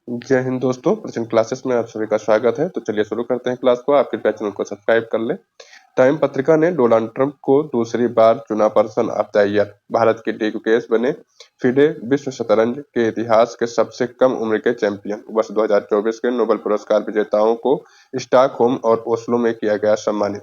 जय हिंद दोस्तों, प्रचंड क्लासेस में आप सभी का स्वागत है। तो चलिए शुरू करते हैं क्लास को। आप कृपया चैनल को सब्सक्राइब कर लें। टाइम पत्रिका ने डोनाल्ड ट्रंप को दूसरी बार चुना person of the year. Bharat के डी गुकेश बने फिडे विश्व शतरंज के इतिहास के सबसे कम उम्र के चैंपियन। वर्ष 2024 के नोबेल पुरस्कार विजेताओं को स्टॉकहोम और ओस्लो में किया गया सम्मानित।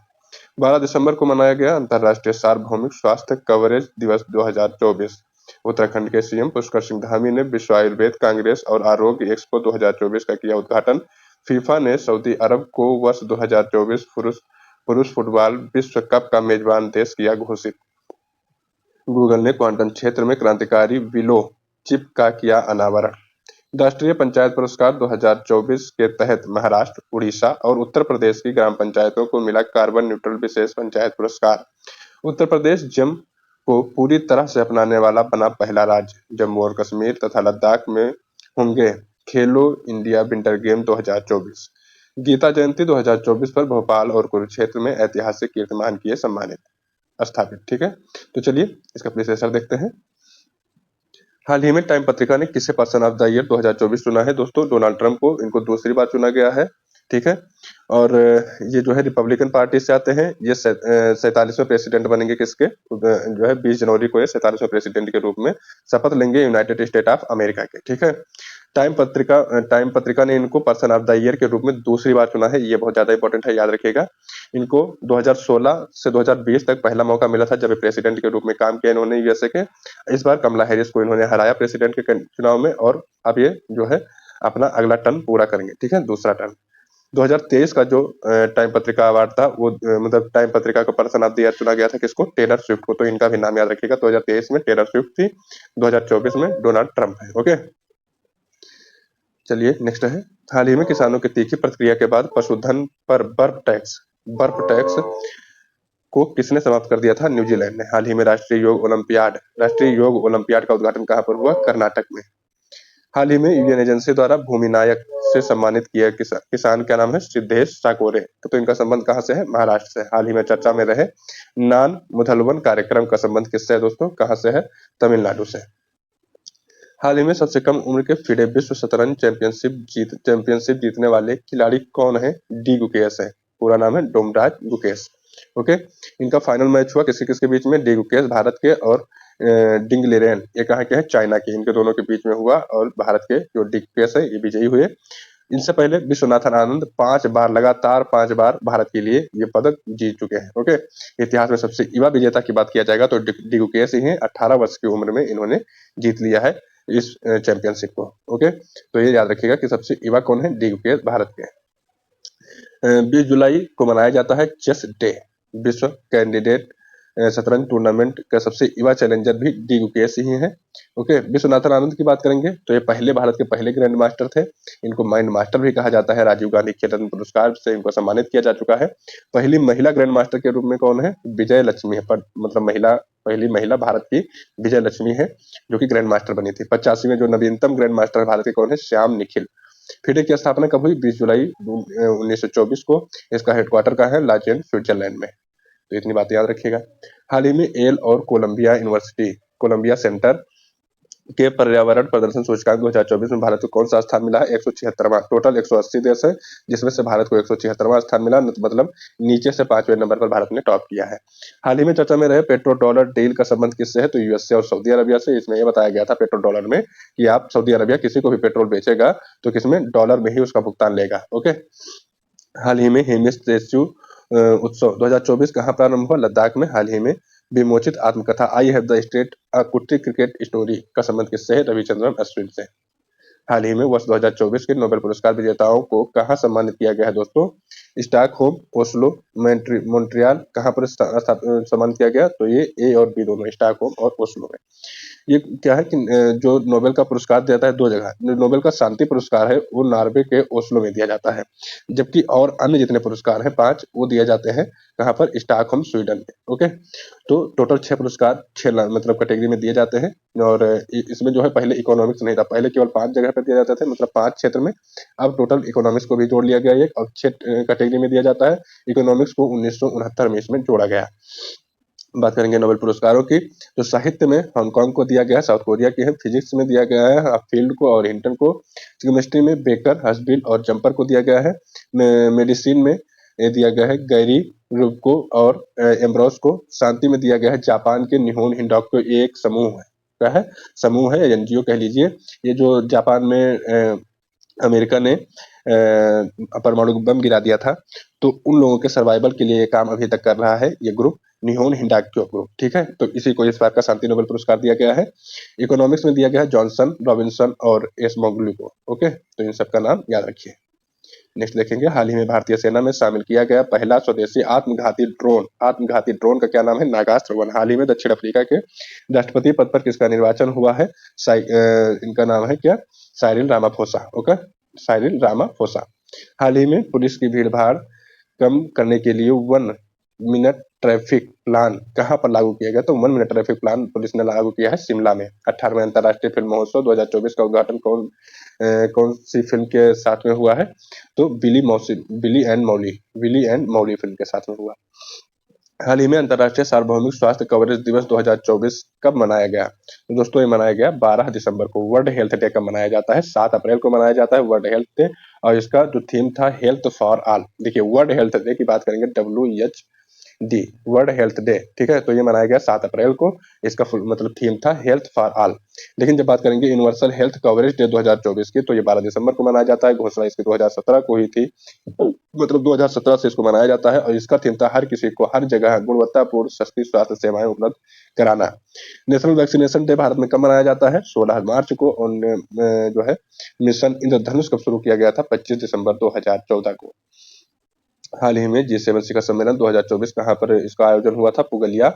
12 दिसंबर को मनाया गया अंतर्राष्ट्रीय सार्वभौमिक स्वास्थ्य कवरेज दिवस 2024। उत्तराखंड के सीएम पुष्कर सिंह धामी ने विश्व आयुर्वेद कांग्रेस और आरोग्य एक्सपो 2024 का किया उद्घाटन। फीफा ने सऊदी अरब को वर्ष 2024 पुरुष पुरुष फुटबॉल विश्व कप का मेजबान देश किया घोषित। गूगल ने क्वांटम क्षेत्र में क्रांतिकारी विलो चिप का किया अनावरण। राष्ट्रीय पंचायत पुरस्कार 2024 के तहत महाराष्ट्र, उड़ीसा और उत्तर प्रदेश की ग्राम पंचायतों को मिला कार्बन न्यूट्रल विशेष पंचायत पुरस्कार। उत्तर प्रदेश जम को पूरी तरह से अपनाने वाला बना पहला राज्य। जम्मू और कश्मीर तथा लद्दाख में होंगे खेलो India winter game 2024। Gita Jayanti 2024 पर भोपाल और कुरुक्षेत्र में ऐतिहासिक कीर्तिमान किए सम्मानित स्थापित। ठीक है, तो चलिए इसका प्रीसेसर देखते हैं। हाल ही में टाइम पत्रिका ने किसे पर्सन ऑफ द ईयर 2024 चुना है दोस्तों? डोनाल्ड ट्रंप को। इनको दूसरी बार चुना गया है। ठीक है, और ये जो है रिपब्लिकन पार्टी से आते हैं। ये 47वें प्रेसिडेंट बनेंगे किसके? जो है 20 जनवरी को ये 47वें प्रेसिडेंट के रूप में शपथ लेंगे यूनाइटेड स्टेट ऑफ अमेरिका के। ठीक है, टाइम पत्रिका ने इनको पर्सन ऑफ द ईयर के रूप में दूसरी बार चुना है। ये बहुत ज्यादा इंपॉर्टेंट है, याद रखिएगा। इनको 2016 से 2020 तक पहला मौका मिला था जब प्रेसिडेंट के रूप में काम किया इन्होंने यूएसए के। इस बार कमला हैरिस को इन्होंने हराया प्रेसिडेंट के चुनाव में, और अब ये जो है अपना अगला टर्म पूरा करेंगे। ठीक है, दूसरा टर्म। 2023 का जो टाइम पत्रिका अवार्ड था वो मतलब टाइम पत्रिका को पर्सन ऑफ द ईयर चुना गया था किसको? टेलर स्विफ्ट को। तो इनका भी नाम याद रखिएगा। 2023 में टेलर स्विफ्ट थी, 2024 में डोनाल्ड ट्रंप है। ओके, चलिए नेक्स्ट है। हाल ही में किसानों की तीखी प्रतिक्रिया के बाद पशुधन पर बर्फ टैक्स को किसने समाप्त कर दिया था? न्यूजीलैंड ने। हाल ही में राष्ट्रीय योग ओलंपियाड का उद्घाटन कहां पर हुआ? कर्नाटक में। हाल ही में यूनियन एजेंसी द्वारा भूमि नायक से सम्मानित किया किसान क्या नाम है? सिद्धेश साकोरे। तो इनका संबंध कहां से है? महाराष्ट्र से। हाल ही में चर्चा में रहे नान मुधलवन कार्यक्रम का संबंध किससे है दोस्तों? कहां से है? तमिलनाडु से। हाल ही में सबसे कम उम्र के फिडे विश्व शतरंज चैंपियनशिप जीतने वाले खिलाड़ी कौन है? डी गुकेश है। पूरा नाम है डोमराज गुकेश। ओके, इनका फाइनल मैच हुआ किसके किसके बीच में? डी गुकेश भारत के और डिंग लिरेन ये कहाँ के हैं? चाइना के। इनके दोनों के बीच में हुआ और भारत के जो डी गुकेश है ये विजयी हुए। इनसे पहले विश्वनाथन आनंद 5 बार लगातार 5 बार भारत के लिए ये पदक जीत चुके हैं। ओके, इतिहास में सबसे युवा विजेता की बात किया जाएगा तो डी गुकेश ही हैं। 18 वर्ष की उम्र में इन्होंने जीत लिया है इस चैंपियनशिप को। ओके, तो ये याद रखिएगा कि सबसे युवा कौन है? डी गुकेश भारत के। 20 जुलाई को मनाया जाता है चेस डे। विश्व कैंडिडेट शतरंज टूर्नामेंट का सबसे युवा चैलेंजर भी डी गुकेश ही हैं। ओके, विश्वनाथन आनंद की बात करेंगे तो ये भारत के पहले ग्रैंड मास्टर थे। इनको माइंड मास्टर भी कहा जाता है। राजीव गांधी खेल रत्न पुरस्कार से इनको सम्मानित किया जा चुका है। पहली महिला ग्रैंड मास्टर के रूप में कौन है? विजय लक्ष्मी है। मतलब पहली महिला भारत की विजय लक्ष्मी है जो कि ग्रैंड मास्टर बनी थी। 85वें जो नवीनतम ग्रैंड मास्टर भारत के कौन है? श्याम निखिल। फिडे की स्थापना कब हुई? 20 जुलाई 1924 को। इसका हेडक्वार्टर कहाँ है? लाजेन स्विट्जरलैंड में। तो इतनी बात याद रखिएगा। हाल ही में येल और कोलंबिया सेंटर के पर्यावरण प्रदर्शन सूचकांक 2024 में भारत को कौन सा स्थान मिला है? 176वां। टोटल 180 देश है जिसमें से भारत को 176वां स्थान मिला। मतलब नीचे से 5वें नंबर पर भारत ने टॉप किया है। हाल ही में चर्चा में रहे पेट्रो डॉलर डील का संबंध किससे है? तो यूएसए और सऊदी अरबिया से। इसमें यह बताया गया था पेट्रो डॉलर में कि आप सऊदी अरबिया किसी को भी पेट्रोल बेचेगा तो किसमें? डॉलर में ही उसका भुगतान लेगा। ओके, हाल ही में हेमिस स्टैच्यू उत्सव 2024 कहाँ प्रारंभ हुआ? लद्दाख में। हाल ही में विमोचित आत्मकथा आई हैव द स्टेट अ कुट्टी क्रिकेट स्टोरी का संबंध किससे है? रविचंद्रन अश्विन से। हाल ही में वर्ष 2024 के नोबेल पुरस्कार विजेताओं को कहाँ सम्मानित किया गया है दोस्तों? Stockholm, Oslo, Montreal. कहाँ पर सम्मानित किया गया? तो ये ए और बी दोनों, स्टॉकहोम और ओस्लो में। ये क्या है कि जो नोबेल का पुरस्कार दिया जाता है दो जगह। नोबेल का शांति पुरस्कार है वो नॉर्वे के ओस्लो में दिया जाता है, जबकि और अन्य जितने पुरस्कार हैं 5 वो दिए जाते हैं कहाँ पर? स्टॉकहोम स्वीडन में। ओके, तो टोटल 6 पुरस्कार 6 मतलब कैटेगरी में दिए जाते हैं। और इसमें जो है पहले इकोनॉमिक्स नहीं था, पहले केवल 5 जगह पर दिया जाता था, मतलब 5 क्षेत्र में। अब टोटल इकोनॉमिक्स को भी जोड़ लिया गया है और 6 कैटेगरी में दिया जाता है। इकोनॉमिक्स को 1969 में इसमें जोड़ा गया। बात करेंगे नोबेल पुरस्कारों की, तो साहित्य में हांगकांग को दिया गया है, साउथ कोरिया की है, फिजिक्स में दिया गया है फील्ड को और हिंटन को, केमिस्ट्री में बेकर, हसबिल और जंपर को दिया गया है, मेडिसिन में ये दिया गया है गैरी रुबको और एम्ब्रोस को, शांति में दिया गया है जापान के निहोन हिंडाको, ये एक समूह है, क्या है, समूह है, एनजीओ कह लीजिए, ये जो जापान में अमेरिका ने परमाणु बम गिरा दिया था, तो उन लोगों के सर्वाइवल के लिए ये काम अभी तक कर रहा है ये ग्रुप, निहोन हिंडाक्यो ग्रुप, ठीक है। तो इसी को इस बार का शांति नोबेल पुरस्कार दिया गया है। इकोनॉमिक्स में दिया गया है जॉनसन, रॉबिन्सन और एस मोगली को, ओके, तो इन सबका नाम याद रखिए। नेक्स्ट देखेंगे, हाल ही में भारतीय सेना में शामिल किया गया पहला स्वदेशी आत्मघाती ड्रोन, आत्मघाती ड्रोन का क्या नाम है, नागास्त्र 1। हाल ही में दक्षिण अफ्रीका के राष्ट्रपति पद पर किसका निर्वाचन हुआ है, इनका नाम है क्या, Cyril Ramaphosa, okay, Cyril Ramaphosa. हाल ही में पुलिस की भीड़ भाड़ कम करने के लिए 1 मिनट ट्रैफिक प्लान कहाँ पर लागू किया गया, तो 1 मिनट ट्रैफिक प्लान पुलिस ने लागू किया है शिमला में। 18वें अंतर्राष्ट्रीय फिल्म महोत्सव 2024 का उद्घाटन कौन सी फिल्म के साथ में हुआ है, तो विली एंड मौली फिल्म के साथ में हुआ। हाल ही में अंतर्राष्ट्रीय सार्वभौमिक स्वास्थ्य कवरेज दिवस 2024 कब मनाया गया, तो दोस्तों ये मनाया गया 12 दिसंबर को। वर्ल्ड हेल्थ डे कब मनाया जाता है, 7 अप्रैल को मनाया जाता है वर्ल्ड हेल्थ डे, और इसका जो थीम था हेल्थ फॉर ऑल। देखिए वर्ल्ड हेल्थ डे की बात करेंगे, WHD, वर्ल्ड हेल्थ डे, ठीक है, तो ये मनाया गया 7 अप्रैल को, इसका फुल मतलब थीम था हेल्थ फॉर ऑल। लेकिन जब बात करेंगे यूनिवर्सल हेल्थ कवरेज डे 2024 की, तो ये 12 दिसंबर को मनाया जाता है, घोषणा इसकी 2017 को हुई थी, मतलब 2017 से इसको मनाया जाता है, और इसका थीम था हर किसी को हर जगह गुणवत्तापूर्ण सस्ती स्वास्थ्य सेवाएं उपलब्ध कराना। नेशनल वैक्सीनेशन डे भारत में कब मनाया जाता है, 16 मार्च को, और जो है मिशन इंद्रधनुष कब शुरू किया गया था, 25 दिसंबर 2014 को। हाल ही में G7 शिखर सम्मेलन 2024 कहाँ पर इसका आयोजन हुआ था, पुगलिया,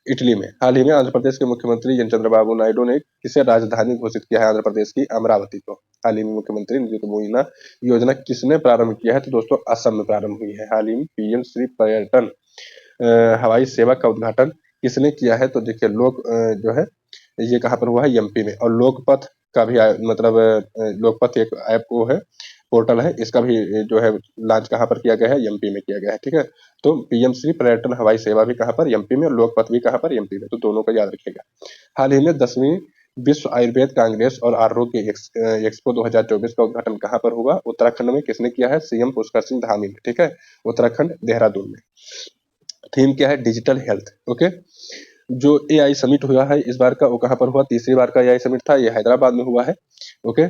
इटली में। हाल ही में आंध्र प्रदेश के मुख्यमंत्री एन चंद्रबाबू नायडू ने किसे राजधानी घोषित किया है आंध्र प्रदेश की, अमरावती को। हाल ही में मुख्यमंत्री नियुक्त मुइना योजना किसने प्रारंभ किया है, तो दोस्तों असम में प्रारंभ हुई है। हाल ही में PM श्री पर्यटन हवाई सेवा का उद्घाटन किसने किया है, तो देखिए जो है ये कहाँ पर हुआ है, MP में। और लोकपथ का भी मतलब लोकपथ एक ऐप वो है, पोर्टल है, इसका भी जो है लॉन्च कहाँ पर किया गया है, MP में किया गया है, ठीक है। तो PM श्री पर्यटन हवाई सेवा भी कहाँ पर, MP में, और लोकपथ भी कहाँ पर, MP में, तो दोनों को याद रखिएगा। हाल ही में 10वीं विश्व आयुर्वेद कांग्रेस और आरोग्य एक्सपो 2024 का उद्घाटन कहाँ पर हुआ, उत्तराखंड में। किसने किया है, CM पुष्कर सिंह धामी ने, ठीक है, उत्तराखंड देहरादून में। थीम क्या है, डिजिटल हेल्थ, ओके। जो AI समिट हुआ है इस बार का, वो कहाँ पर हुआ, तीसरी बार का AI समिट था, ये हैदराबाद में हुआ है, ओके।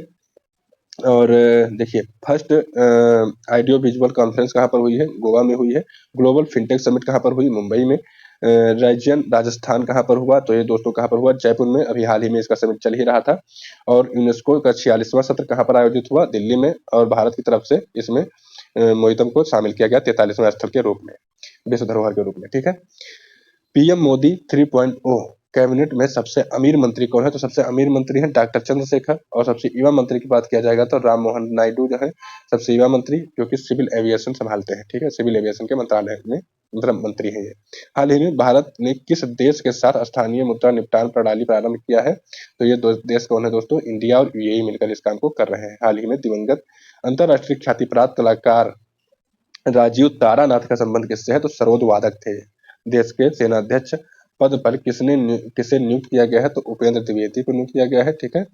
और देखिए फर्स्ट ऑडियो विजुअल कॉन्फ्रेंस कहाँ पर हुई है, गोवा में हुई है। ग्लोबल फिनटेक समिट कहाँ पर हुई, मुंबई में। राज्यन राजस्थान कहाँ पर हुआ, तो ये दोस्तों कहाँ पर हुआ, जयपुर में, अभी हाल ही में इसका समिट चल ही रहा था। और यूनेस्को का 46वां सत्र कहाँ पर आयोजित हुआ, दिल्ली में, और भारत की तरफ से इसमें मोइतम को शामिल किया गया 43वें स्थल के रूप में, विश्व धरोहर के रूप में, ठीक है। PM मोदी 3.0 कैबिनेट में सबसे अमीर मंत्री कौन है, तो सबसे अमीर मंत्री हैं डॉक्टर चंद्रशेखर, और सबसे युवा मंत्री की बात किया जाएगा तो राम मोहन नायडू जो है सबसे युवा मंत्री, जो कि सिविल एविएशन संभालते हैं, ठीक है, सिविल एविएशन के मंत्रालय में मतलब मंत्री है ये। हाल ही में भारत ने किस देश के साथ स्थानीय मुद्रा निपटान प्रणाली प्रारंभ किया है, तो ये देश कौन है दोस्तों, इंडिया और UAE मिलकर इस काम को कर रहे हैं। हाल ही में दिवंगत अंतर्राष्ट्रीय ख्याति प्राप्त कलाकार राजीव तारानाथ का संबंध किससे है, तो सरोद वादक थे। देश के सेनाध्यक्ष पद पर किसे नियुक्त किया गया है, तो उपेंद्र द्विवेदी को नियुक्त किया गया है, ठीक है,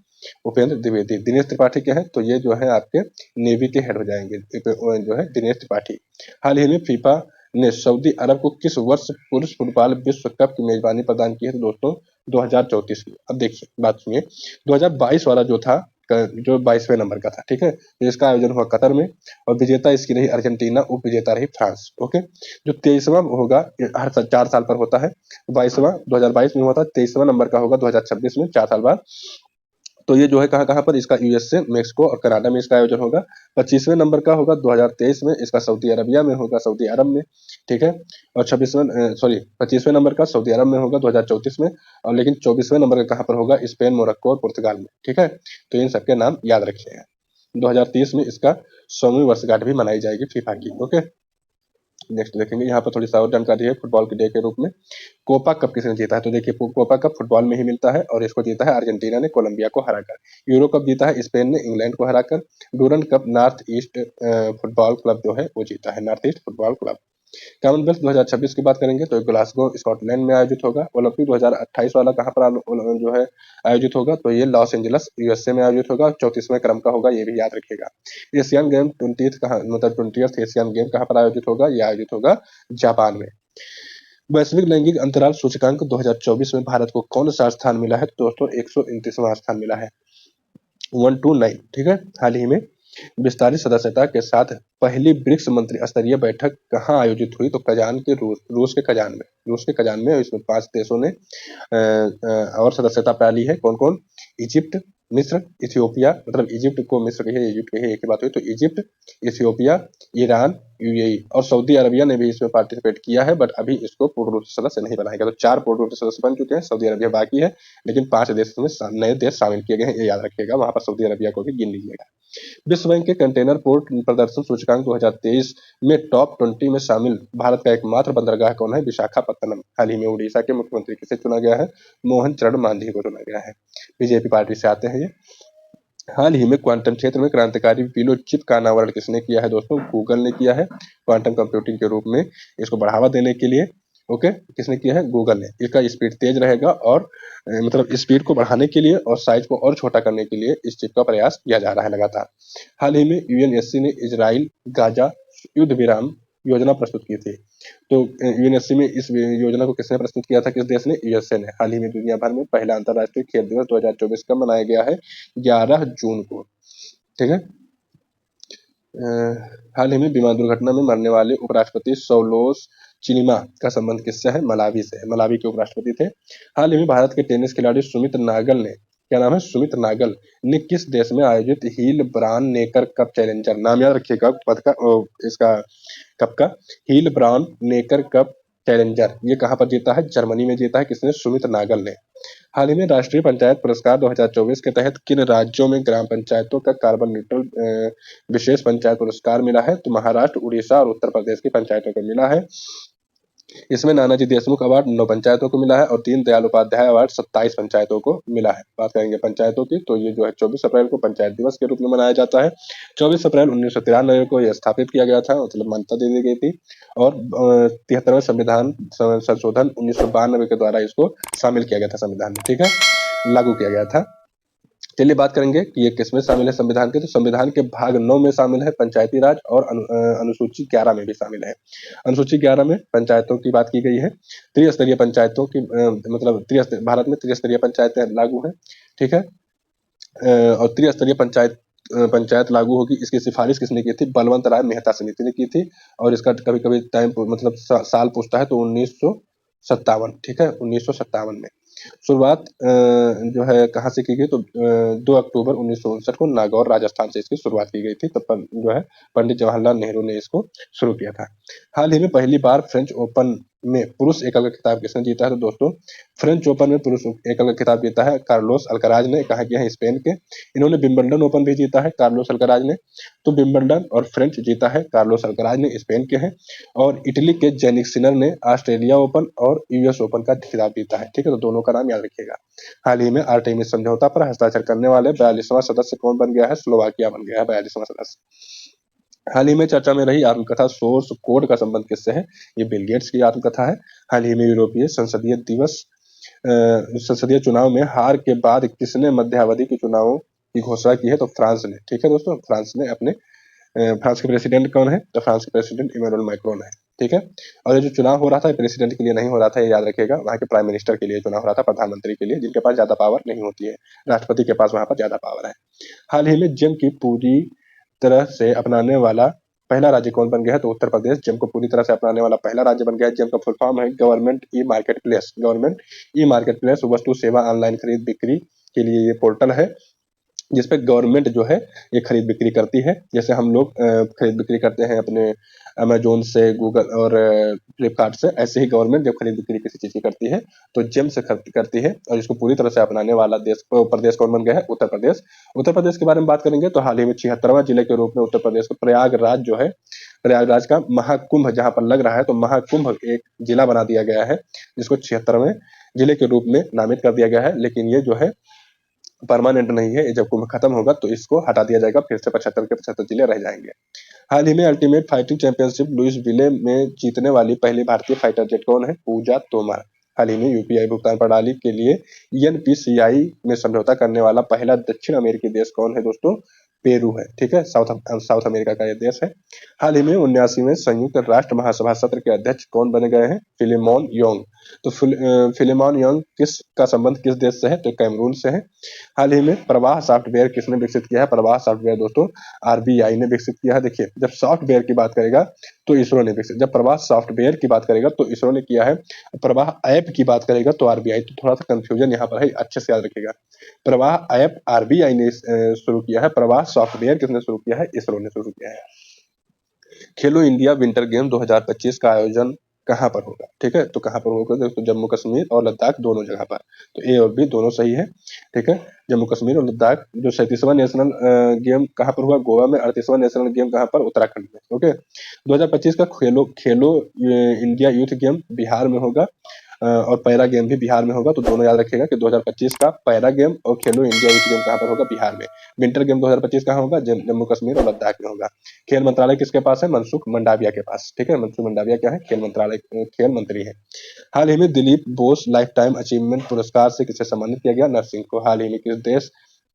उपेंद्र द्विवेदी। दिनेश त्रिपाठी क्या है, तो ये जो है आपके नेवी के हेड हो जाएंगे, जो है दिनेश त्रिपाठी। हाल ही में फीफा ने सऊदी अरब को किस वर्ष पुरुष फुटबॉल विश्व कप की मेजबानी प्रदान की है, तो दोस्तों 2034 में। अब देखिए बात सुनिए, 2022 वाला जो था, जो 22वें नंबर का था, ठीक है, तो इसका आयोजन हुआ कतर में, और विजेता इसकी रही अर्जेंटीना, उप विजेता रही फ्रांस, ओके। जो 23वां होगा, हर 4 साल पर होता है, 22वां 2022 में हुआ था, 23वां नंबर का होगा 2026 में, 4 साल बाद। तो ये जो है कहाँ कहाँ पर, इसका USA, मेक्सिको और कनाडा में इसका आयोजन होगा। 25वें नंबर का होगा 2023 में, इसका सऊदी अरबिया में होगा, सऊदी अरब में, ठीक है। और 25वें नंबर का सऊदी अरब में होगा 2034 में, और लेकिन 24वें नंबर का कहाँ पर होगा, स्पेन, मोरक्को और पुर्तगाल में, ठीक है। तो इन सबके नाम याद रखिएगा। 2030 में इसका 100वीं वर्षगांठ भी मनाई जाएगी फीफा की, ओके। नेक्स्ट देखेंगे, यहाँ पर थोड़ी सा और जानकारी है फुटबॉल के डे के रूप में। कोपा कप किसने जीता है, तो देखिए कोपा कप फुटबॉल में ही मिलता है, और इसको जीता है अर्जेंटीना ने कोलंबिया को हराकर। यूरो कप जीता है स्पेन ने इंग्लैंड को हराकर। Durand cup north east football club जो है वो जीता है, north east football club. Commonwealth 2026 की बात करेंगे तो ग्लासगो स्कॉटलैंड में आयोजित होगा। ओलंपिक 2028 वाला कहाँ पर जो है आयोजित होगा, तो ये लॉस एंजल्स यूएसए में आयोजित होगा। 34वें क्रम का होगा, ये भी याद रखिएगा। एशियन गेम 20th कहाँ, मतलब 20th एशियन गेम कहाँ पर आयोजित होगा, ये आयोजित होगा जापान में। वैश्विक लैंगिक अंतराल सूचकांक 2024 में भारत को कौन सा स्थान मिला है, तो दोस्तों 129वां स्थान मिला है, 129। ठीक है। हाल ही में विस्तारित सदस्यता के साथ पहली ब्रिक्स मंत्री स्तरीय बैठक कहाँ आयोजित हुई, तो कजान के रूस के कजान में इसमें 5 देशों ने और सदस्यता पा ली है। कौन कौन? इजिप्ट, मिस्र, इथियोपिया, मतलब इजिप्ट को मिस्र कहिए, इजिप्ट कहिए, एक ही बात हुई। तो इजिप्ट, इथियोपिया, ईरान, यूएई और सऊदी अरबिया ने भी इसमें पार्टिसिपेट किया है, बट अभी इसको पूर्ण रूप से सदस्य नहीं बनाया गया। तो 4 पूर्ण रूप से सदस्य बन चुके हैं, सऊदी अरबिया बाकी है, लेकिन 5 देश में नए देश शामिल किए गए हैं, ये याद रखिएगा। वहां पर सऊदी अरबिया को भी गिन लीजिएगा। विश्व बैंक के कंटेनर पोर्ट प्रदर्शन सूचकांक 2023 में टॉप 20 में शामिल भारत का एकमात्र बंदरगाह कौन है? विशाखापत्तनम। हाल ही में उड़ीसा के मुख्यमंत्री किसे चुना गया है? मोहन चरण मांझी को चुना गया है। बीजेपी पार्टी से आते हैं ये। हाल ही में क्वांटम क्षेत्र में क्रांतिकारी बिलो चिप का अनावरण किसने किया है? दोस्तों गूगल ने किया है। क्वांटम कंप्यूटिंग के रूप में इसको बढ़ावा देने के लिए, ओके, किसने किया है? गूगल ने। इसका स्पीड तेज रहेगा और मतलब स्पीड को बढ़ाने के लिए और साइज को और छोटा करने के लिए इस चिप का प्रयास किया जा रहा है लगातार। हाल ही में यूएनएससी ने इजराइल गाजा युद्ध विराम योजना प्रस्तुत की थी। तो यूएनएससी में इस योजना को किसने प्रस्तुत किया था, किस देश ने? यूएसए ने। हाल ही में दुनिया भर में पहला अंतर्राष्ट्रीय खेल दिवस 2024 का मनाया गया है 11 जून को। ठीक है। हाल ही में विमान दुर्घटना में मरने वाले उपराष्ट्रपति सौलोस चिनिमा का संबंध किससे है? मलावी से है। मलावी के उपराष्ट्रपति थे। हाल ही में भारत के टेनिस खिलाड़ी सुमित नागल ने, क्या नाम है? सुमित नागल ने किस देश में आयोजित हील ब्रान नेकर कप चैलेंजर, नाम याद रखिएगा पद का, इसका कप का, हील ब्रान नेकर कप चैलेंजर, ये कहाँ पर जीता है? जर्मनी में जीता है। किसने? सुमित नागल ने। हाल ही में राष्ट्रीय पंचायत पुरस्कार 2024 के तहत किन राज्यों में ग्राम पंचायतों का कार्बन न्यूट्रल विशेष पंचायत पुरस्कार मिला है? तो महाराष्ट्र, उड़ीसा और उत्तर प्रदेश की पंचायतों को मिला है। इसमें नानाजी देशमुख अवार्ड 9 पंचायतों को मिला है और दीनदयाल उपाध्याय अवार्ड 27 पंचायतों को मिला है। बात करेंगे पंचायतों की, तो ये जो है 24 अप्रैल को पंचायत दिवस के रूप में मनाया जाता है। 24 अप्रैल 1993 को यह स्थापित किया गया था, मतलब मान्यता दे दी गई थी, और 73वें संविधान संशोधन 1992 के द्वारा इसको शामिल किया गया था संविधान में। ठीक है, लागू किया गया था। चलिए बात करेंगे कि ये किसमें शामिल है संविधान के, तो संविधान के भाग 9 में शामिल है पंचायती राज, और अनुसूची 11 में भी शामिल है। अनुसूची 11 में पंचायतों की बात की गई है। त्रिस्तरीय पंचायतों की मतलब भारत में त्रिस्तरीय पंचायतें लागू है। ठीक है। और त्रिस्तरीय पंचायत लागू होगी, इसकी सिफारिश किसने की थी? बलवंत राय मेहता समिति ने की थी। और इसका कभी कभी टाइम मतलब साल पूछता है, तो 1957। ठीक है, 1957 में शुरुआत जो है कहाँ से की गई, तो 2 अक्टूबर 1959 को नागौर राजस्थान से इसकी शुरुआत की गई थी। तब पर जो है पंडित जवाहरलाल नेहरू ने इसको शुरू किया था। हाल ही में पहली बार फ्रेंच ओपन में पुरुष एकल खिताब किसने जीता है? तो दोस्तों फ्रेंच ओपन में पुरुष एकल खिताब जीता है कार्लोस अल्कराज ने। कहा गया है स्पेन के। इन्होंने विंबलडन ओपन भी जीता है कार्लोस अल्कराज ने। तो विंबलडन और फ्रेंच जीता है कार्लोस अल्कराज ने, स्पेन के हैं। और इटली के जेनिक सिनर ने ऑस्ट्रेलिया ओपन और यूएस ओपन का खिताब जीता है। ठीक है, तो दोनों का नाम याद रखिएगा। हाल ही में आर्टेमिस समझौता पर हस्ताक्षर करने वाले 42वां सदस्य कौन बन गया है? स्लोवाकिया बन गया है 42वां सदस्य। हाल ही में चर्चा में रही आत्मकथा सोर्स कोड का संबंध किससे है? ये बिल गेट्स की आत्मकथा है। हाल ही में यूरोपीय संसदीय चुनाव में हार के बाद किसने मध्यावधि के चुनावों की घोषणा की है? तो फ्रांस ने। ठीक है दोस्तों, फ्रांस ने अपने फ्रांस के प्रेसिडेंट कौन है? तो फ्रांस के प्रेसिडेंट इमैनुअल मैक्रोन है। ठीक है। और ये जो चुनाव हो रहा था प्रेसिडेंट के लिए नहीं हो रहा था, ये याद रखिएगा, वहाँ के प्राइम मिनिस्टर के लिए चुनाव हो रहा था, प्रधानमंत्री के लिए, जिनके पास ज्यादा पावर नहीं होती है। राष्ट्रपति के पास वहां पर ज्यादा पावर है। हाल ही में जेम की पूरी तरह से अपनाने वाला पहला राज्य कौन बन गया है? तो उत्तर प्रदेश जेम को पूरी तरह से अपनाने वाला पहला राज्य बन गया है। जेम का फुल फॉर्म है government e market place. Government e market place वस्तु सेवा ऑनलाइन खरीद बिक्री के लिए ये पोर्टल है, जिसपे गवर्नमेंट जो है ये खरीद बिक्री करती है। जैसे हम लोग खरीद बिक्री करते हैं अपने अमेजोन से, गूगल और फ्लिपकार्ट से, ऐसे ही गवर्नमेंट जब खरीद बिक्री किसी चीज की करती है तो जेम से करती है। और इसको पूरी तरह से अपनाने वाला प्रदेश कौन बन गया है? उत्तर प्रदेश। उत्तर प्रदेश के बारे में बात करेंगे तो हाल ही में 76वां जिले के रूप में उत्तर प्रदेश को प्रयागराज जो है, प्रयागराज का महाकुंभ जहां पर लग रहा है, तो महाकुंभ एक जिला बना दिया गया है, जिसको 76वें जिले के रूप में नामित कर दिया गया है। लेकिन ये जो है परमानेंट नहीं है, ये जब कुंभ खत्म होगा तो इसको हटा दिया जाएगा, फिर से 75 के 75 जिले रह जाएंगे। हाल ही में अल्टीमेट फाइटिंग चैंपियनशिप लुइसविले में जीतने वाली पहली भारतीय फाइटर जेट कौन है? पूजा तोमर। हाल ही में यूपीआई भुगतान प्रणाली के लिए एनपीसीआई में समझौता करने वाला पहला दक्षिण अमेरिकी देश कौन है दोस्तों? पेरू है। ठीक है, साउथ अमेरिका का यह देश है। हाल ही में 79वें संयुक्त राष्ट्र महासभा सत्र के अध्यक्ष कौन बने गए हैं? Filimon Yong. तो फिलिमोन योंग का संबंध किस देश से है? तो कैमरून से है। हाल ही में प्रवाह सॉफ्टवेयर किसने विकसित किया है? प्रवाह सॉफ्टवेयर दोस्तों आरबीआई ने विकसित किया है। देखिए, जब सॉफ्टवेयर की बात करेगा तो इसरो ने विकसित, जब प्रवाह सॉफ्टवेयर की बात करेगा तो इसरो ने किया है, प्रवाह ऐप की बात करेगा तो आरबीआई। तो थोड़ा सा कंफ्यूजन यहाँ पर है, अच्छे से याद रखिएगा। प्रवाह ऐप आरबीआई ने शुरू किया है, प्रवाह सॉफ्टवेयर किसने शुरू किया है? इसरो ने शुरू किया है। खेलो इंडिया विंटर गेम 2025 का आयोजन कहाँ पर होगा? ठीक है, तो कहाँ पर होगा? दोस्तों जम्मू कश्मीर और लद्दाख दोनों जगह पर। तो ए और बी दोनों सही है। ठीक है, जम्मू कश्मीर और लद्दाख। जो 37वां नेशनल गेम कहाँ पर हुआ? गोवा में। 38वां नेशनल गेम कहाँ पर? उत्तराखंड में। ओके, 2025 का खेलो इंडिया यूथ गेम बिहार में होगा और पैरा गेम भी बिहार में होगा। तो दोनों याद रखिएगा कि 2025 का पैरा गेम और खेलो इंडिया यूथ गेम कहाँ पर होगा? बिहार में। विंटर गेम 2025 कहाँ होगा? जम्मू कश्मीर और लद्दाख में होगा। खेल मंत्रालय किसके पास है? मनसुख मंडाविया के पास। ठीक है, मनसुख मंडाविया क्या है? खेल मंत्रालय खेल मंत्री है। हाल ही में Dilip Bose life time achievement पुरस्कार से किसे सम्मानित किया गया? नरसिंह को। हाल ही में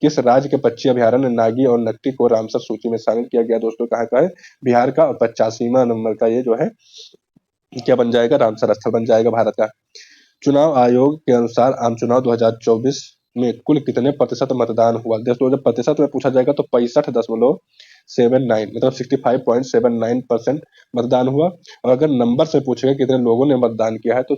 किस राज्य के पक्षी अभ्यारण्य नागी और नकटी को रामसर सूची में शामिल किया गया? दोस्तों कहाँ का है? बिहार का। और 85वां नंबर का ये जो है क्या बन जाएगा? रामसर स्थल बन जाएगा भारत का। चुनाव आयोग के अनुसार आम चुनाव 2024 में कुल कितने प्रतिशत मतदान हुआ? दोस्तों जब प्रतिशत में पूछा जाएगा तो 65.79 मतलब 65.79% मतदान हुआ। और अगर नंबर से पूछेगा कितने लोगों ने मतदान किया है तो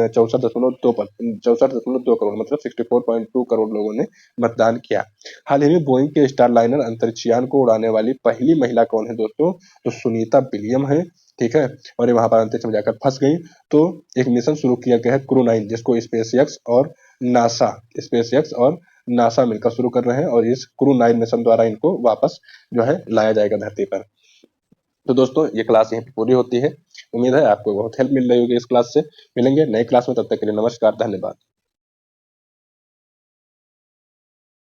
64.2 करोड़ मतलब 64.2 करोड़ लोगों ने मतदान किया। हाल ही में बोइंग के स्टार लाइनर अंतरिक्षयान को उड़ाने वाली पहली महिला कौन है दोस्तों? तो सुनीता विलियम है। ठीक है, और ये वहां पर अंतरिक्ष में जाकर फंस गई। तो एक मिशन शुरू किया गया है क्रू 9, जिसको स्पेसएक्स और नासा मिलकर शुरू कर रहे हैं और इस क्रू 9 मिशन द्वारा इनको वापस जो है लाया जाएगा धरती पर। तो दोस्तों ये क्लास यहीं पे पूरी होती है। उम्मीद है आपको बहुत हेल्प मिल रही होगी इस क्लास से। मिलेंगे नई क्लास में, तब तक के लिए नमस्कार, धन्यवाद।